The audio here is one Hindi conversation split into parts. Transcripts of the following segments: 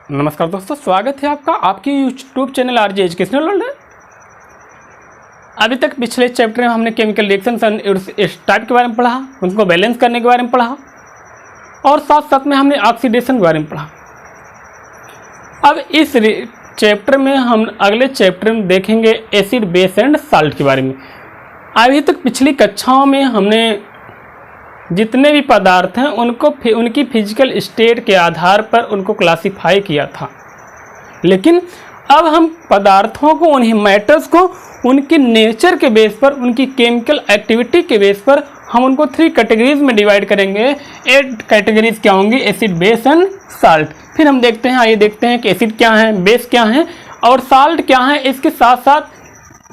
नमस्कार दोस्तों, स्वागत है आपका आपके YouTube channel RJ educational world. अभी तक पिछले चैप्टर में हमने केमिकल रिएक्शंस इस टाइप के बारे में पढ़ा, उनको बैलेंस करने के बारे में पढ़ा और साथ साथ में हमने ऑक्सीडेशन के बारे में पढ़ा। अब इस चैप्टर में हम अगले चैप्टर में देखेंगे एसिड, बेस एंड साल्ट के बारे में। अभी तक पिछली कक्षाओं में हमने जितने भी पदार्थ हैं उनको उनकी फिजिकल स्टेट के आधार पर उनको क्लासिफाई किया था, लेकिन अब हम पदार्थों को, उन्हीं मैटर्स को उनके नेचर के बेस पर, उनकी केमिकल एक्टिविटी के बेस पर हम उनको 3 कैटेगरीज में डिवाइड करेंगे। 8 कैटेगरीज क्या होंगी? Acid, base and salt. फिर हम देखते हैं, आइए देखते हैं कि एसिड क्या है, बेस क्या है और साल्ट क्या है। इसके साथ साथ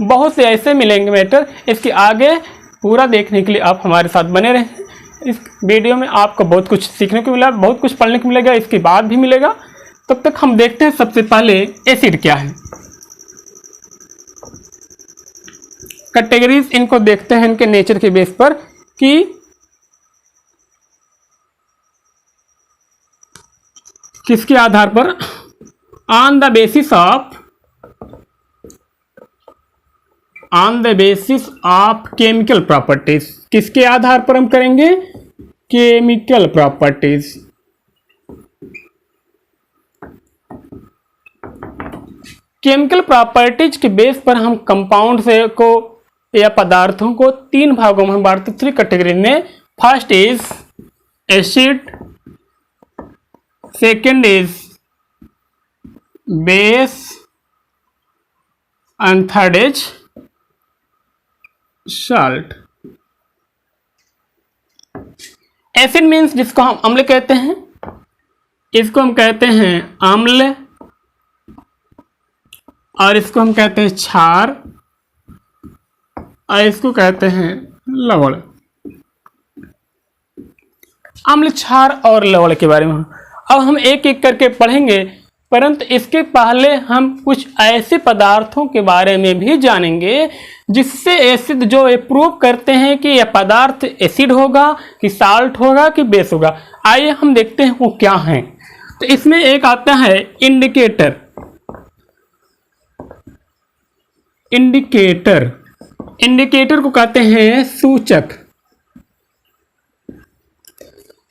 बहुत से ऐसे मिलेंगे मैटर, इसके आगे पूरा देखने के लिए आप हमारे साथ बने रहें। इस वीडियो में आपको बहुत कुछ सीखने को मिला, बहुत कुछ पढ़ने को मिलेगा, इसके बाद भी मिलेगा। तब तक हम देखते हैं सबसे पहले एसिड क्या है। कैटेगरीज इनको देखते हैं इनके नेचर के बेस पर कि किसके आधार पर, on the basis of chemical properties. किसके आधार पर हम करेंगे? Chemical properties. केमिकल प्रॉपर्टीज के बेस पर हम कंपाउंड से को या पदार्थों को 3 भागों में बांटते, 3 कैटेगरी में। First is acid, second is base and third is salt. Acid means जिसको हम अम्ल कहते हैं, इसको हम कहते हैं अम्ल, और इसको हम कहते हैं क्षार, और इसको कहते हैं लवण। अम्ल, क्षार और लवण के बारे में अब हम एक एक करके पढ़ेंगे, परंतु इसके पहले हम कुछ ऐसे पदार्थों के बारे में भी जानेंगे जिससे एसिड जो ये प्रूव करते हैं कि यह पदार्थ एसिड होगा कि साल्ट होगा कि बेस होगा। आइए हम देखते हैं वो क्या हैं। तो इसमें एक आता है इंडिकेटर। इंडिकेटर को कहते हैं सूचक।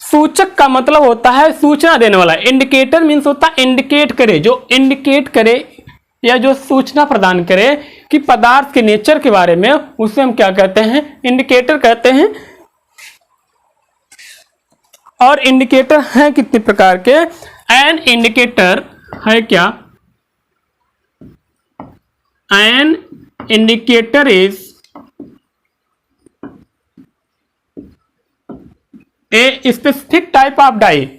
सूचक का मतलब होता है सूचना देने वाला। इंडिकेटर मीन्स होता है इंडिकेट करे, जो इंडिकेट करे या जो सूचना प्रदान करे कि पदार्थ के नेचर के बारे में, उसे हम क्या कहते हैं? इंडिकेटर कहते हैं। और इंडिकेटर है कितने प्रकार के? एन इंडिकेटर है क्या? An indicator is a specific type of dye.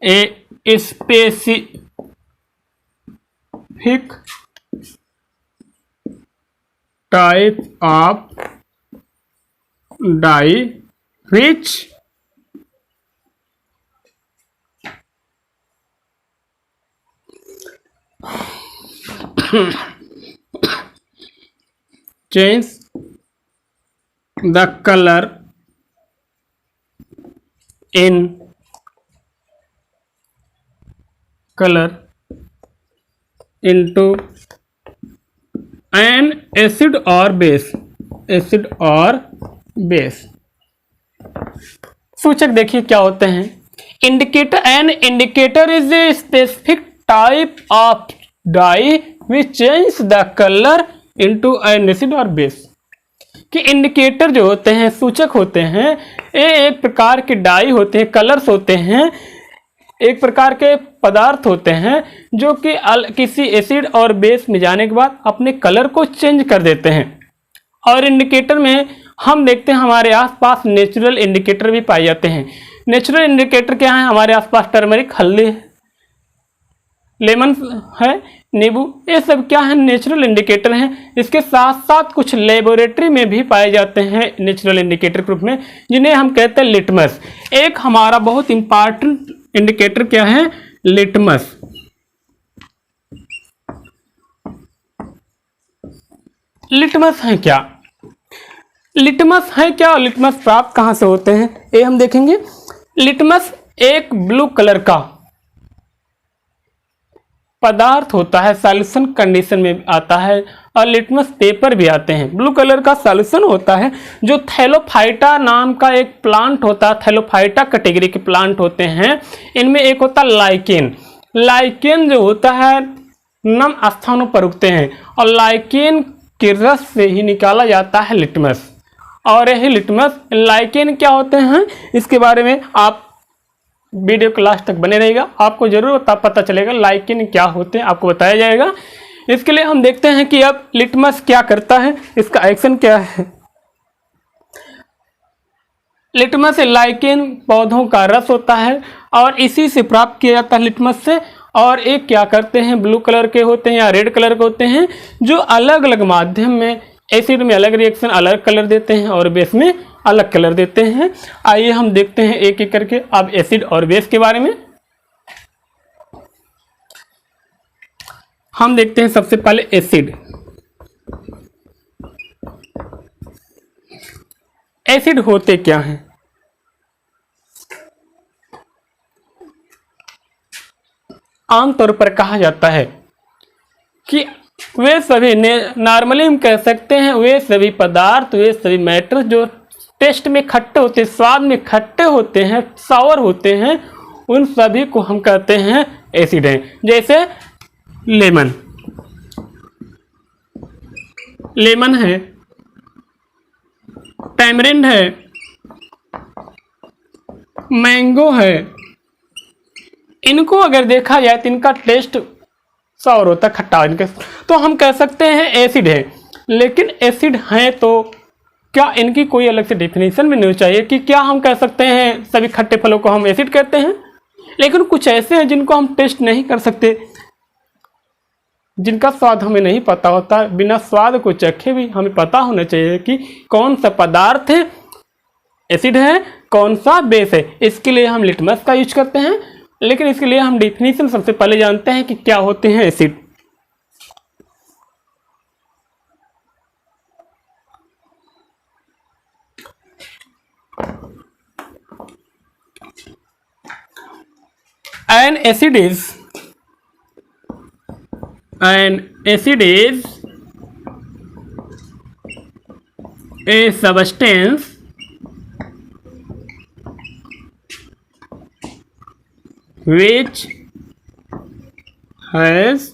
A specific type of dye which change the color into an acid or base। सूचक देखिए क्या होते हैं। An indicator is a specific type of dye which change the colour into an acid और बेस। कि इंडिकेटर जो होते हैं, सूचक होते हैं, ये एक प्रकार के डाई होते हैं, कलर्स होते हैं, एक प्रकार के पदार्थ होते हैं जो कि किसी एसिड और बेस में जाने के बाद अपने कलर को चेंज कर देते हैं। और इंडिकेटर में हम देखते हैं हमारे आसपास नेचुरल इंडिकेटर भी पाए जाते हैं। नेचुरल इंडिकेटर क्या है? हमारे आसपास टर्मरिक, हल्दी, लेमन है, नींबू, ये सब क्या है? नेचुरल इंडिकेटर हैं। इसके साथ साथ कुछ लेबोरेटरी में भी पाए जाते हैं नेचुरल इंडिकेटर ग्रुप में, जिन्हें हम कहते हैं लिटमस। एक हमारा बहुत इंपॉर्टेंट इंडिकेटर क्या है? लिटमस। लिटमस है क्या? लिटमस है क्या और लिटमस प्राप्त कहाँ से होते हैं ये हम देखेंगे। लिटमस एक ब्लू कलर का पदार्थ होता है, सॉल्यूशन कंडीशन में आता है, और लिटमस पेपर भी आते हैं। ब्लू कलर का सॉल्यूशन होता है जो थैलोफाइटा नाम का एक प्लांट होता है, थैलोफाइटा कैटेगरी के प्लांट होते हैं। इनमें एक होता है लाइकेन। लाइकेन जो होता है नम स्थानों पर उगते हैं, और लाइकेन के रस से ही निकाला जाता है लिटमस। और यही लिटमस लाइकेन क्या होते हैं इसके बारे में आप वीडियो के लास्ट तक बने रहेगा, आपको जरूर पता चलेगा लाइकेन क्या होते हैं, आपको बताया जाएगा। इसके लिए हम देखते हैं कि अब लिटमस क्या करता है, इसका एक्शन क्या है। लिटमस लाइकेन पौधों का रस होता है और इसी से प्राप्त किया जाता है लिटमस से। और एक क्या करते हैं, ब्लू कलर के होते हैं या रेड कलर के होते हैं, जो अलग अलग माध्यम में एसिड में अलग रिएक्शन अलग कलर देते हैं और बेस में अलग कलर देते हैं। आइए हम देखते हैं एक एक करके अब एसिड और बेस के बारे में। हम देखते हैं सबसे पहले एसिड। एसिड होते क्या हैं? आमतौर पर कहा जाता है कि वे सभी नॉर्मली हम कह सकते हैं वे सभी पदार्थ, वे सभी मैटर जो टेस्ट में खट्टे होते हैं, स्वाद में खट्टे होते हैं, सावर होते हैं, उन सभी को हम कहते हैं एसिड हैं। जैसे लेमन, लेमन है, टैमरिंड है, मैंगो है। इनको अगर देखा जाए तो इनका टेस्ट सावर होता है, खट्टा इनके, तो हम कह सकते हैं एसिड है। लेकिन एसिड हैं तो क्या इनकी कोई अलग से डेफिनेशन भी नहीं चाहिए कि क्या हम कह सकते हैं सभी खट्टे फलों को हम एसिड कहते हैं? लेकिन कुछ ऐसे हैं जिनको हम टेस्ट नहीं कर सकते, जिनका स्वाद हमें नहीं पता होता, बिना स्वाद को चखे भी हमें पता होना चाहिए कि कौन सा पदार्थ है एसिड है, कौन सा बेस है। इसके लिए हम लिटमस का यूज करते हैं। लेकिन इसके लिए हम डेफिनेशन सबसे पहले जानते हैं कि क्या होते हैं acid. An acid is a substance which has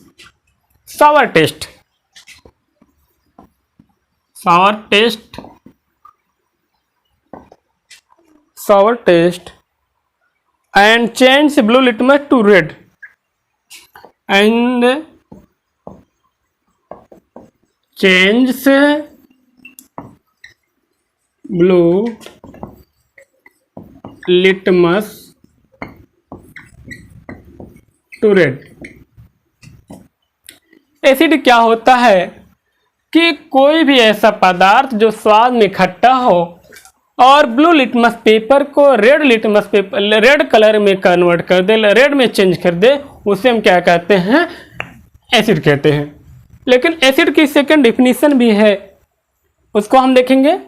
sour taste, and change blue litmus to red, and change blue litmus to red। Acid क्या होता है कि कोई भी ऐसा पदार्थ जो स्वाद में खट्टा हो और ब्लू लिटमस पेपर को red litmus paper, red colour में कन्वर्ट कर दे, रेड में चेंज कर दे, उसे हम क्या कहते हैं? एसिड कहते हैं। लेकिन एसिड की सेकंड डिफिनीशन भी है, उसको हम देखेंगे।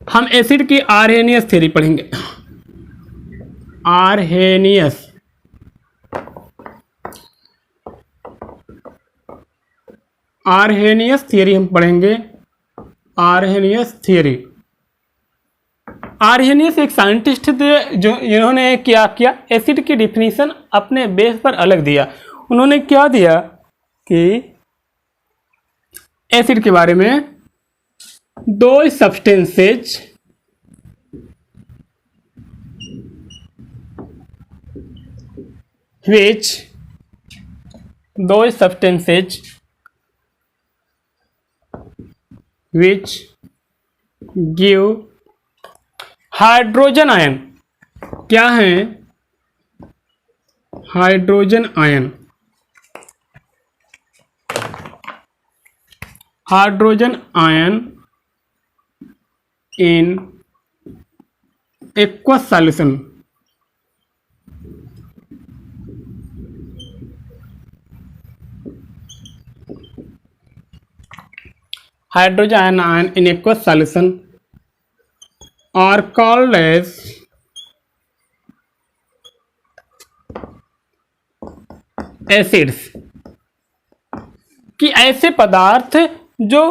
हम एसिड की आर्हेनियस थ्योरी पढ़ेंगे। आर्हेनियस थ्योरी हम पढ़ेंगे। Arrhenius theory. आर्हेनियस एक साइंटिस्ट थे जो इन्होंने क्या किया, एसिड की डिफिनीशन अपने बेस पर अलग दिया। उन्होंने क्या दिया कि एसिड के बारे में दो substances which give hydrogen ion. क्या है? Hydrogen ion. Hydrogen ion in aqueous solution. Hydrogen ion in aqueous solution are called as acids. कि ऐसे पदार्थ जो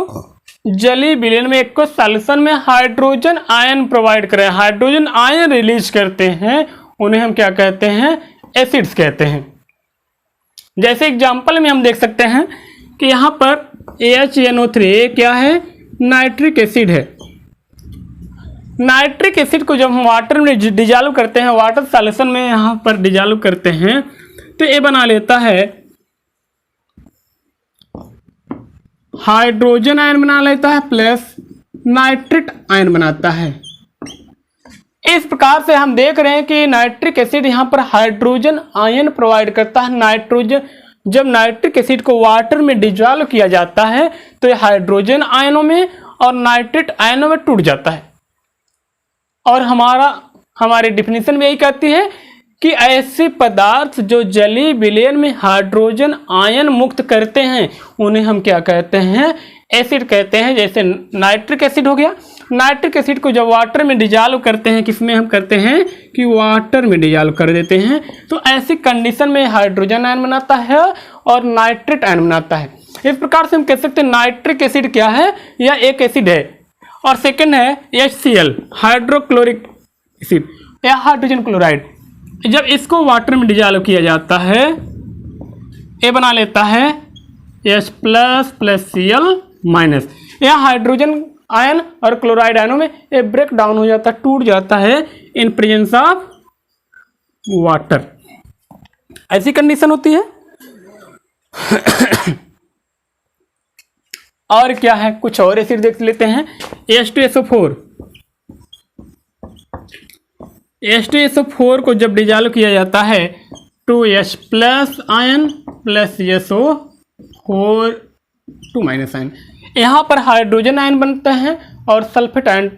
जलीय विलयन में एक्वस सॉल्यूशन में हाइड्रोजन आयन प्रोवाइड करें, हाइड्रोजन आयन रिलीज करते हैं, उन्हें हम क्या कहते हैं? एसिड्स कहते हैं। जैसे एग्जांपल में हम देख सकते हैं कि यहाँ पर HNO3 क्या है? नाइट्रिक एसिड है। नाइट्रिक एसिड को जब हम वाटर में डिजॉल्व करते हैं, वाटर सॉल्यूशन में यहाँ पर डिजॉल्व करते हैं, तो ये बना लेता है हाइड्रोजन आयन बना लेता है प्लस नाइट्रिक आयन बनाता है। इस प्रकार से हम देख रहे हैं कि नाइट्रिक एसिड यहाँ पर हाइड्रोजन आयन प्रोवाइड करता है। नाइट्रोजन, जब नाइट्रिक एसिड को वाटर में डिजॉल्व किया जाता है तो ये हाइड्रोजन आयनों में और नाइट्रिक आयनों में टूट जाता है। और हमारी डिफिनीशन में यही कहती है कि ऐसे पदार्थ जो जलीय विलयन में हाइड्रोजन आयन मुक्त करते हैं, उन्हें हम क्या कहते हैं? एसिड कहते हैं। जैसे नाइट्रिक एसिड हो गया। नाइट्रिक एसिड को जब वाटर में डिजॉल्व करते हैं, किसमें हम करते हैं? कि वाटर में डिजॉल्व कर देते हैं, तो ऐसी कंडीशन में हाइड्रोजन आयन बनाता है और नाइट्रिक आयन बनाता है। इस प्रकार से हम कह सकते हैं नाइट्रिक एसिड क्या है? यह एक एसिड है। और सेकेंड है HCl, हाइड्रोक्लोरिक एसिड या हाइड्रोजन क्लोराइड। जब इसको वाटर में डिजॉल्व किया जाता है, ये बना लेता है H प्लस प्लस Cl-। यह हाइड्रोजन आयन और क्लोराइड आयनों में ये ब्रेक डाउन हो जाता है, टूट जाता है इन प्रेजेंस ऑफ वाटर। ऐसी कंडीशन होती है। और क्या है? कुछ और एसिड देख लेते हैं। H2SO4। H2SO4 को जब डिजॉल्व किया जाता है 2H plus ion plus SO4 2 minus ion, यहाँ पर हाइड्रोजन आयन बनते हैं और सल्फेट आयन।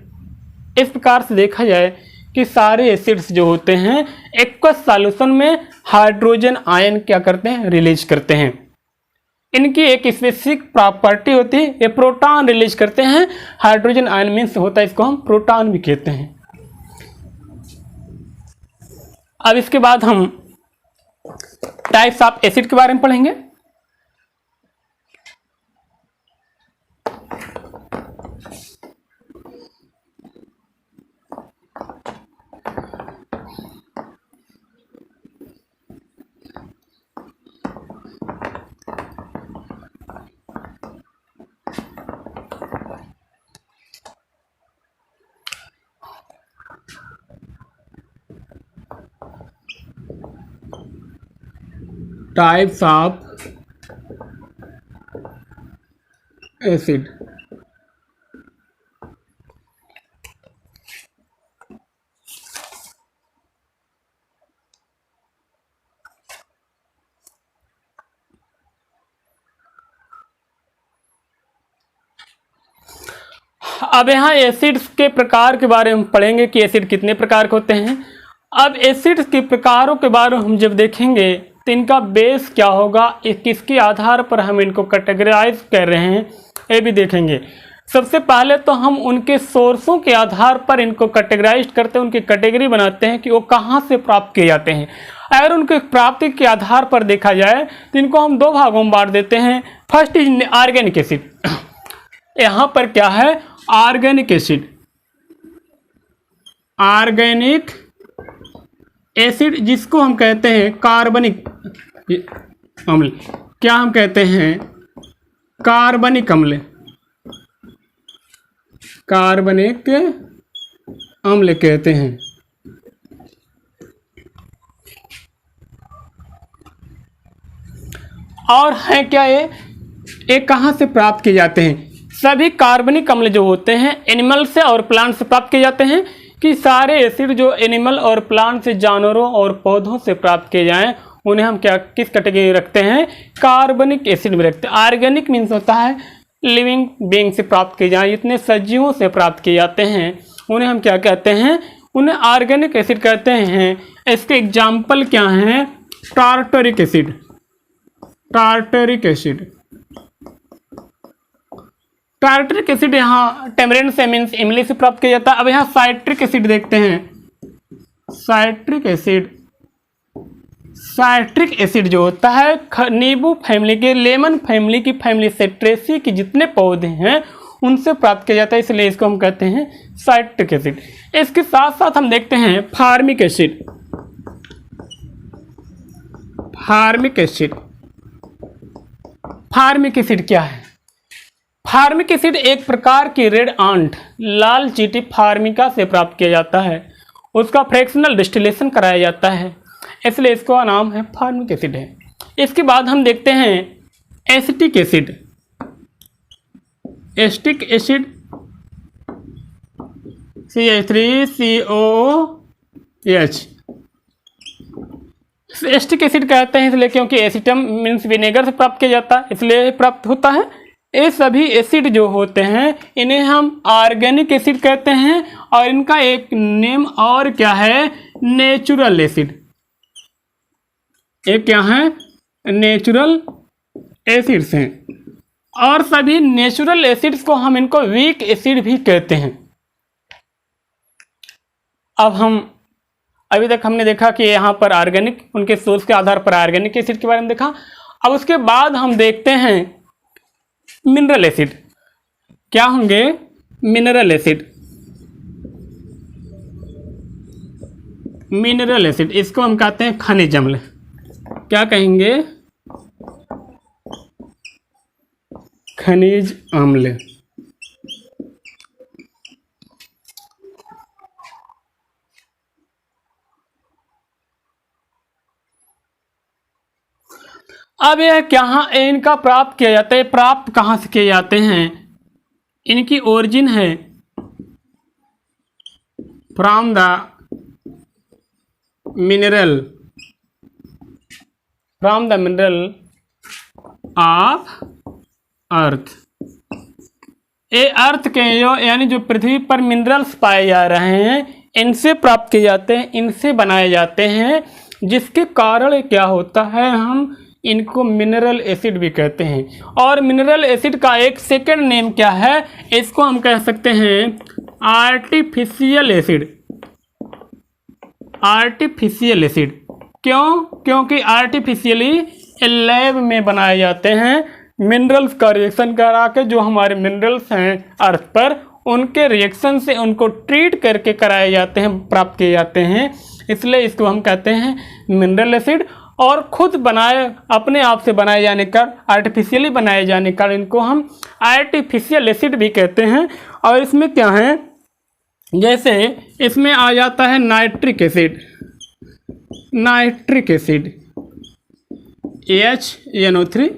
इस प्रकार से देखा जाए कि सारे एसिड्स जो होते हैं एक्वस सॉल्यूशन में हाइड्रोजन आयन क्या करते हैं? रिलीज करते हैं। इनकी एक स्पेसिफिक प्रॉपर्टी होती है, ये प्रोटॉन रिलीज करते हैं। हाइड्रोजन आयन मीन्स होता है, इसको हम प्रोटॉन भी कहते हैं। अब इसके बाद हम टाइप्स ऑफ एसिड के बारे में पढ़ेंगे। Types of acid. अब यहाँ एसिड्स के प्रकार के बारे में पढ़ेंगे कि एसिड कितने प्रकार के होते हैं। अब एसिड्स के प्रकारों के बारे में हम जब देखेंगे तो इनका बेस क्या होगा, किसके आधार पर हम इनको कैटेगराइज कर रहे हैं, ये भी देखेंगे। सबसे पहले तो हम उनके सोर्सों के आधार पर इनको कैटेगराइज करते हैं, उनकी कैटेगरी बनाते हैं कि वो कहाँ से प्राप्त किए जाते हैं। अगर उनके प्राप्ति के आधार पर देखा जाए तो इनको हम दो भागों में बांट देते हैं। First is organic acid. यहाँ पर क्या है? Organic acid. ऑर्गेनिक एसिड जिसको हम कहते हैं कार्बनिक अम्ल। क्या हम कहते हैं? कार्बनिक अम्ल। कार्बनिक अम्ल कहते हैं। और है क्या ये कहाँ से प्राप्त किए जाते हैं? सभी कार्बनिक अम्ल जो होते हैं एनिमल से और प्लांट से प्राप्त किए जाते हैं, कि सारे एसिड जो एनिमल और प्लांट से, जानवरों और पौधों से प्राप्त किए जाएं उन्हें हम क्या किस कैटेगरी में रखते हैं? कार्बनिक एसिड में रखते हैं। ऑर्गेनिक मीन्स होता है लिविंग बीइंग से प्राप्त किए जाएं, जितने सजीवों से प्राप्त किए जाते हैं उन्हें हम क्या कहते हैं? उन्हें ऑर्गेनिक एसिड कहते हैं। इसके एग्जाम्पल क्या हैं? Tartaric acid, tartaric acid, tartaric acid यहाँ टेमरेन से मीन्स इमली से प्राप्त किया जाता है। अब यहाँ साइट्रिक एसिड देखते हैं। साइट्रिक एसिड, साइट्रिक एसिड जो होता है नींबू फैमिली के, लेमन फैमिली की फैमिली सिट्रेसी के जितने पौधे हैं उनसे प्राप्त किया जाता है, इसलिए इसको हम कहते हैं साइट्रिक एसिड। इसके साथ साथ हम देखते हैं formic acid. Formic acid, formic acid क्या है? फार्मिक एसिड एक प्रकार की रेड आंट, लाल चींटी फार्मिका से प्राप्त किया जाता है। उसका फ्रैक्शनल डिस्टिलेशन कराया जाता है, इसलिए इसका नाम है फार्मिक एसिड है। इसके बाद हम देखते हैं acetic acid. Acetic acid CH3COOH, acetic acid कहते हैं इसलिए क्योंकि एसिटम मीन्स विनेगर से प्राप्त किया जाता है, इसलिए प्राप्त होता है। ये सभी एसिड जो होते हैं इन्हें हम ऑर्गेनिक एसिड कहते हैं, और इनका एक नेम और क्या है? Natural acid. ये क्या है? नेचुरल एसिड्स हैं। और सभी नेचुरल एसिड्स को हम इनको वीक एसिड भी कहते हैं। अब हम अभी तक हमने देखा कि यहाँ पर ऑर्गेनिक, उनके सोर्स के आधार पर ऑर्गेनिक एसिड के बारे में देखा। अब उसके बाद हम देखते हैं मिनरल एसिड। क्या होंगे? Mineral acid. मिनरल एसिड, इसको हम कहते हैं खनिज अम्ल। क्या कहेंगे? खनिज अम्ल। अब यह क्या इनका प्राप्त किया जाता है? प्राप्त कहाँ से किए जाते हैं? इनकी ओरिजिन है from the mineral, from the mineral of earth. ये अर्थ के जो यानी जो पृथ्वी पर मिनरल्स पाए जा रहे हैं इनसे प्राप्त किए जाते हैं, इनसे बनाए जाते हैं, जिसके कारण क्या होता है? हम इनको मिनरल एसिड भी कहते हैं। और मिनरल एसिड का एक सेकेंड नेम क्या है? इसको हम कह सकते हैं आर्टिफिशियल एसिड। आर्टिफिशियल एसिड क्यों? क्योंकि आर्टिफिशियली लैब में बनाए जाते हैं, मिनरल्स का रिएक्शन करा के, जो हमारे मिनरल्स हैं अर्थ पर उनके रिएक्शन से उनको ट्रीट करके कराए जाते हैं, प्राप्त किए जाते हैं, इसलिए इसको हम कहते हैं मिनरल एसिड। और खुद बनाए, अपने आप से बनाए जाने का, आर्टिफिशियली बनाए जाने का इनको हम आर्टिफिशियल एसिड भी कहते हैं। और इसमें क्या है? जैसे इसमें आ जाता है nitric acid, nitric acid HNO3,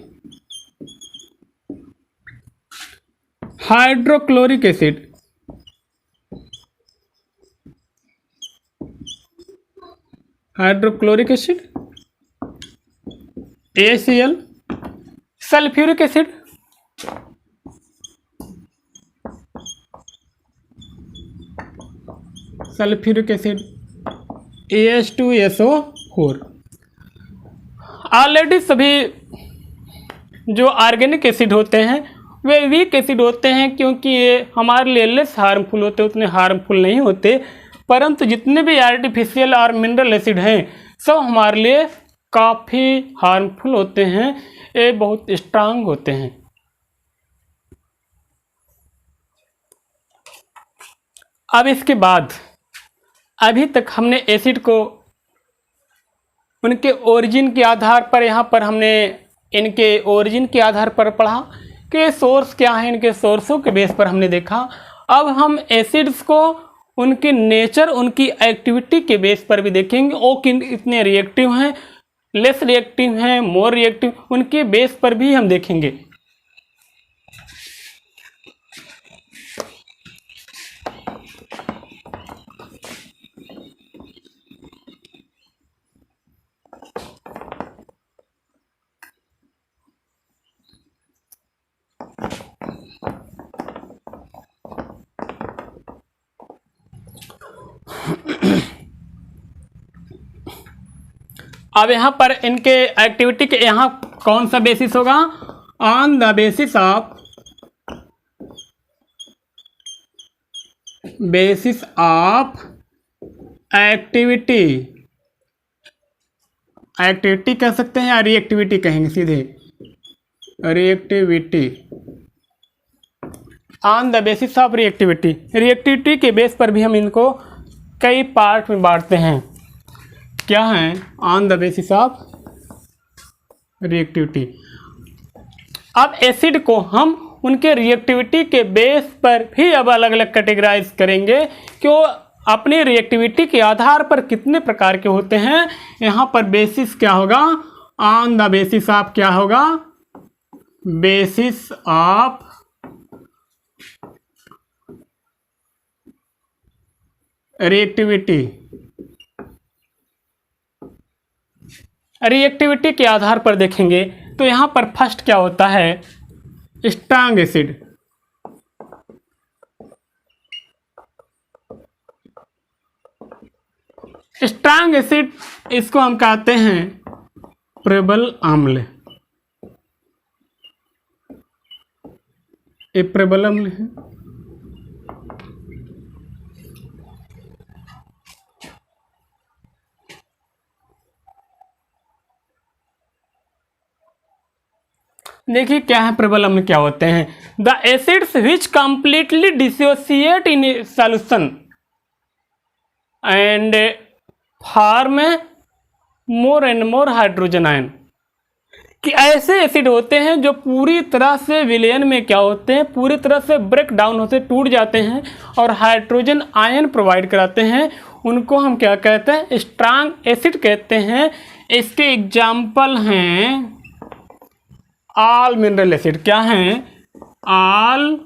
hydrochloric acid, hydrochloric acid ACl, sulphuric acid, sulphuric acid AH2SO4। Already सभी जो ऑर्गेनिक एसिड होते हैं वे वीक एसिड होते हैं, क्योंकि ये हमारे लिए लेस हार्मफुल होते, उतने हार्मफुल नहीं होते। परंतु जितने भी आर्टिफिशियल और मिनरल एसिड हैं सब हमारे लिए काफ़ी हार्मफुल होते हैं, ये बहुत स्ट्रांग होते हैं। अब इसके बाद अभी तक हमने एसिड को उनके ओरिजिन के आधार पर, यहाँ पर हमने इनके ओरिजिन के आधार पर पढ़ा कि सोर्स क्या है, इनके सोर्सों के बेस पर हमने देखा। अब हम एसिड्स को उनके नेचर, उनकी एक्टिविटी के बेस पर भी देखेंगे। वो कितने रिएक्टिव हैं, लेस रिएक्टिव हैं, मोर रिएक्टिव, उनके बेस पर भी हम देखेंगे। अब यहाँ पर इनके एक्टिविटी के यहाँ कौन सा बेसिस होगा? On the basis of activity, activity कह सकते हैं या रिएक्टिविटी कहेंगे सीधे, reactivity, on the basis of reactivity. Reactivity के बेस पर भी हम इनको कई पार्ट में बांटते हैं। क्या है? On the basis of reactivity. अब एसिड को हम उनके रिएक्टिविटी के बेस पर भी अब अलग अलग कैटेगराइज करेंगे कि वो अपनी रिएक्टिविटी के आधार पर कितने प्रकार के होते हैं। यहाँ पर बेसिस क्या होगा? ऑन द बेसिस ऑफ क्या होगा? Basis of reactivity. रिएक्टिविटी के आधार पर देखेंगे तो यहाँ पर फर्स्ट क्या होता है? Strong acid. स्ट्रॉन्ग एसिड इसको हम कहते हैं प्रबल अम्ल। ये प्रबल अम्ल है। देखिए क्या है प्रबल अम्ल क्या होते हैं? The acids which completely dissociate in solution and form more and more hydrogen ion. कि ऐसे एसिड होते हैं जो पूरी तरह से विलयन में क्या होते हैं? पूरी तरह से ब्रेक डाउन होते, टूट जाते हैं और हाइड्रोजन आयन प्रोवाइड कराते हैं। उनको हम क्या कहते हैं? स्ट्रॉन्ग एसिड कहते हैं। इसके एग्जाम्पल हैं ऑल मिनरल एसिड। क्या हैं? ऑल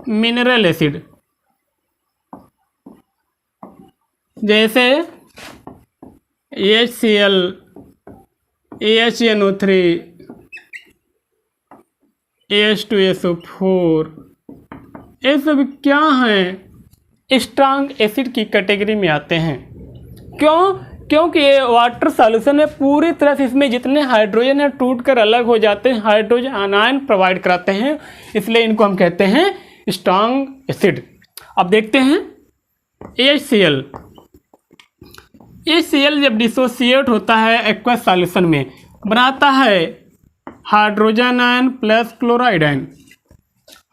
मिनरल एसिड, जैसे HCl, AHNO3, H2SO4, ये सब क्या हैं? स्ट्रॉन्ग एसिड की कैटेगरी में आते हैं। क्यों? क्योंकि ये वाटर सॉल्यूशन में पूरी तरह से इसमें जितने हाइड्रोजन है टूट कर अलग हो जाते हैं, हाइड्रोजन आयन प्रोवाइड कराते हैं, इसलिए इनको हम कहते हैं स्ट्रॉन्ग एसिड। अब देखते हैं HCl। HCl जब डिसोसिएट होता है एक्वस सॉल्यूशन में, बनाता है hydrogen ion plus chloride ion.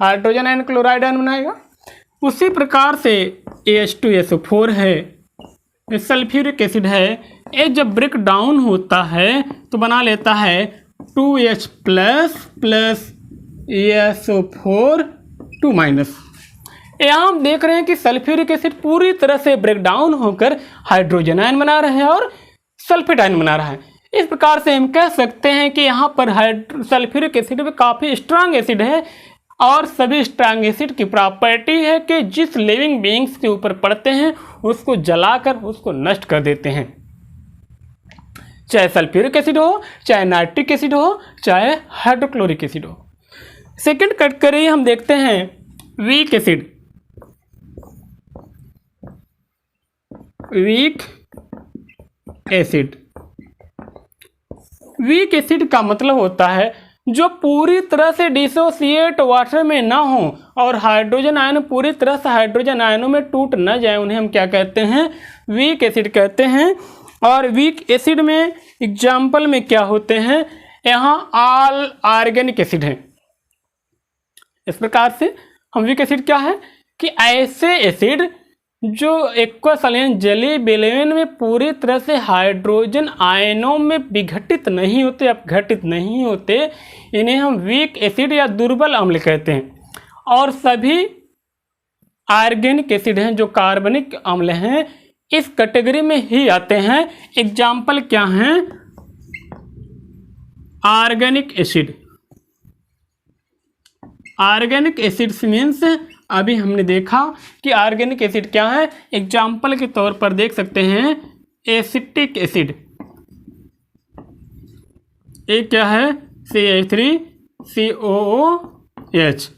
Hydrogen ion chloride ion बनाएगा। उसी प्रकार से H2SO4 है, सल्फ्यूरिक एसिड है। ये जब ब्रेक डाउन होता है तो बना लेता है 2H प्लस प्लस SO4 2-। यहाँ हम देख रहे हैं कि सल्फ्यूरिक एसिड पूरी तरह से ब्रेक डाउन होकर हाइड्रोजन आयन बना रहे हैं और सल्फेट आयन बना रहा है। इस प्रकार से हम कह सकते हैं कि यहाँ पर सल्फ्यूरिक एसिड में काफ़ी स्ट्रांग एसिड है और सभी स्ट्रांग एसिड की प्रॉपर्टी है कि जिस लिविंग बीइंग्स के ऊपर पड़ते हैं उसको जलाकर उसको नष्ट कर देते हैं, चाहे सल्फ्यूरिक एसिड हो, चाहे नाइट्रिक एसिड हो, चाहे हाइड्रोक्लोरिक एसिड हो। सेकंड कैटेगरी हम देखते हैं weak acid. Weak acid, weak acid का मतलब होता है जो पूरी तरह से डिसोसिएट वाटर में ना हो और हाइड्रोजन आयन पूरी तरह से हाइड्रोजन आयनों में टूट न जाए, उन्हें हम क्या कहते हैं? वीक एसिड कहते हैं। और वीक एसिड में एग्जाम्पल में क्या होते हैं? यहाँ ऑल ऑर्गेनिक एसिड हैं। इस प्रकार से हम वीक एसिड क्या है कि ऐसे एसिड जो एक्वस सॉल्यूशन जलीय विलयन में पूरी तरह से हाइड्रोजन आयनों में विघटित नहीं होते, अपघटित नहीं होते, इन्हें हम वीक एसिड या दुर्बल अम्ल कहते हैं। और सभी ऑर्गेनिक एसिड हैं जो कार्बनिक अम्ल हैं इस कैटेगरी में ही आते हैं। एग्जाम्पल क्या हैं? Organic acid. Organic acids means अभी हमने देखा कि ऑर्गेनिक एसिड क्या है। एग्जाम्पल के तौर पर देख सकते हैं एसिटिक एसिड। ये क्या है? CH3COOH।